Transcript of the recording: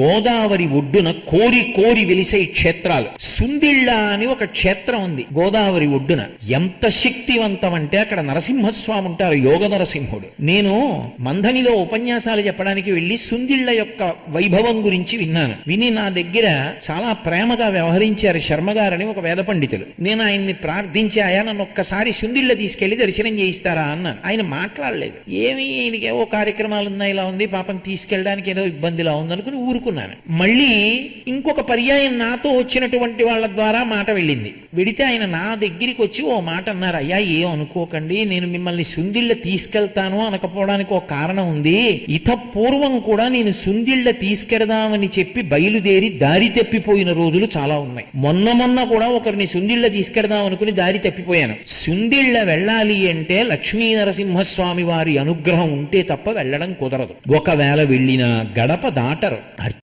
గోదావరి ఒడ్డున కోరి కోరి వెలిసే క్షేత్రాలు. సుందిళ్ళ అని ఒక క్షేత్రం ఉంది గోదావరి ఒడ్డున. ఎంత శక్తివంతం అంటే అక్కడ నరసింహస్వామి ఉంటారు, యోగ నరసింహుడు. నేను మంథనిలో ఉపన్యాసాలు చెప్పడానికి వెళ్లి సుందిళ్ళ యొక్క వైభవం గురించి విన్నాను. విని నా దగ్గర చాలా ప్రేమగా వ్యవహరించారు శర్మగారని ఒక వేద పండితులు. నేను ఆయన్ని ప్రార్థించి, ఆయా నన్ను ఒక్కసారి సుందిళ్ళ తీసుకెళ్లి దర్శనం చేయిస్తారా అన్నాను. ఆయన మాట్లాడలేదు. ఏమి ఈయనకి ఏవో కార్యక్రమాలు ఉన్నాయి, ఇలా ఉంది, పాపం తీసుకెళ్ళడానికి ఏదో ఇబ్బందిలా ఉందనుకుని ఊరుకున్నాను. మళ్ళీ ఇంకొక పర్యాయం నాతో వచ్చినటువంటి వాళ్ళ ద్వారా మాట వెళ్ళింది. వెడితే ఆయన నా దగ్గరికి వచ్చి ఓ మాట అన్నారు. అయ్యా ఏం అనుకోకండి, నేను మిమ్మల్ని సుందిళ్ళ తీసుకెళ్తాను అనకపోవడానికి ఒక కారణం ఉంది. ఇత పూర్వం కూడా నేను సుందిళ్ళ తీసుకెడదామని చెప్పి బయలుదేరి దారి తప్పిపోయిన రోజులు చాలా ఉన్నాయి. మొన్న కూడా ఒకరిని సుందిళ్ళ తీసుకెడదాం అనుకుని దారి తప్పిపోయాను. సుందిళ్ళ వెళ్ళాలి అంటే లక్ష్మీ నరసింహస్వామి వారి అనుగ్రహం ఉంటే తప్ప వెళ్ళడం కుదరదు. ఒకవేళ వెళ్ళినా గడప దాటరు.